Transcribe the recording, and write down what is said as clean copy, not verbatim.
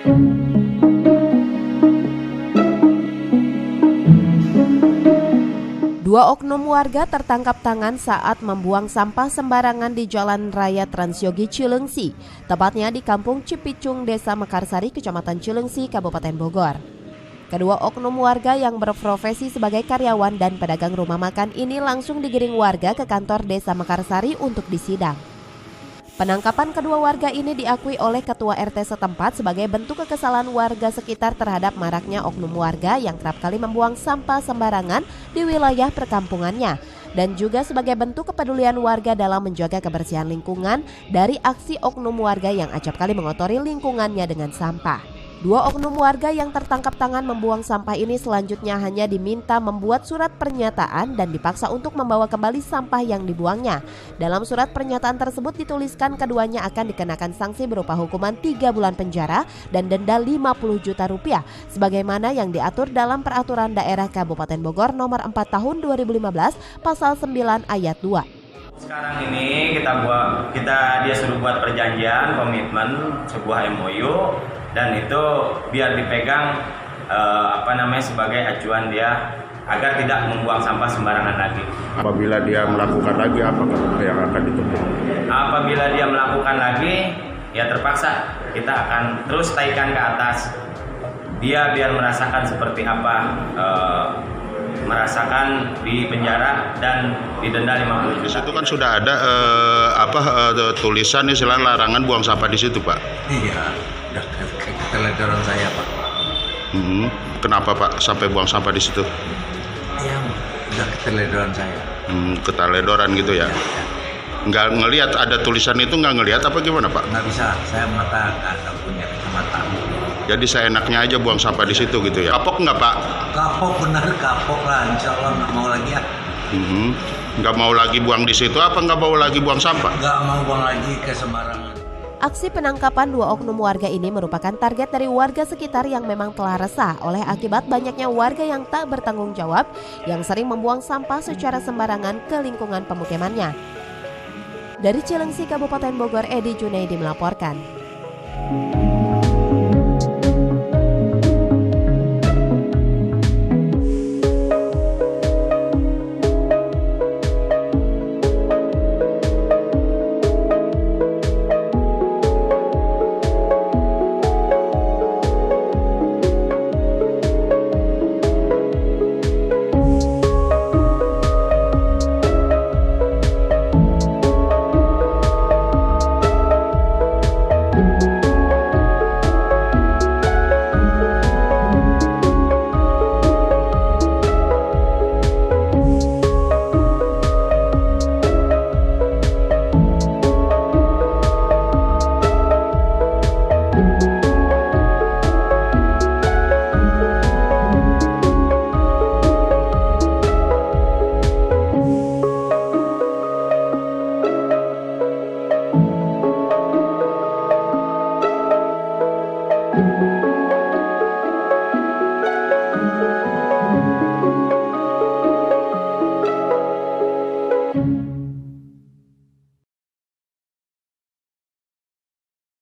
Dua oknum warga tertangkap tangan saat membuang sampah sembarangan di Jalan Raya Transyogi Cileungsi, tepatnya di Kampung Cipicung, Desa Mekarsari, Kecamatan Cileungsi, Kabupaten Bogor. Kedua oknum warga yang berprofesi sebagai karyawan dan pedagang rumah makan ini langsung digiring warga ke kantor Desa Mekarsari untuk disidang. Penangkapan kedua warga ini diakui oleh Ketua RT setempat sebagai bentuk kekesalan warga sekitar terhadap maraknya oknum warga yang kerap kali membuang sampah sembarangan di wilayah perkampungannya, dan juga sebagai bentuk kepedulian warga dalam menjaga kebersihan lingkungan dari aksi oknum warga yang acap kali mengotori lingkungannya dengan sampah. Dua oknum warga yang tertangkap tangan membuang sampah ini selanjutnya hanya diminta membuat surat pernyataan dan dipaksa untuk membawa kembali sampah yang dibuangnya. Dalam surat pernyataan tersebut dituliskan keduanya akan dikenakan sanksi berupa hukuman 3 bulan penjara dan denda 50 juta rupiah sebagaimana yang diatur dalam Peraturan Daerah Kabupaten Bogor nomor 4 tahun 2015 pasal 9 ayat 2. Sekarang ini dia suruh buat perjanjian komitmen sebuah MOU dan itu biar dipegang sebagai acuan dia agar tidak membuang sampah sembarangan lagi. Apabila dia melakukan lagi, apakah yang akan dituntut? Apabila dia melakukan lagi, ya terpaksa kita akan terus taikkan ke atas. Dia biar merasakan seperti apa, merasakan di penjara dan didenda 50 juta. Di situ kan sudah ada tulisan istilah larangan buang sampah di situ, Pak. Iya, udah keteledoran saya, Pak. Kenapa, Pak, sampai buang sampah di situ? Yang udah keteledoran saya. Keteledoran gitu ya? Nggak ngelihat ada tulisan itu, nggak ngelihat apa gimana, Pak? Nggak bisa, saya mata nggak punya kacamata. Jadi seenaknya aja buang sampah di situ gitu ya? Kapok nggak, Pak? Kapok, benar kapok lah, insya Allah nggak mau lagi ya. Nggak mau lagi buang di situ, apa nggak mau lagi buang sampah? Nggak mau buang lagi ke sembarangan. Aksi penangkapan dua oknum warga ini merupakan target dari warga sekitar yang memang telah resah oleh akibat banyaknya warga yang tak bertanggung jawab yang sering membuang sampah secara sembarangan ke lingkungan pemukimannya. Dari Cileungsi, Kabupaten Bogor, Edi Junaidi melaporkan.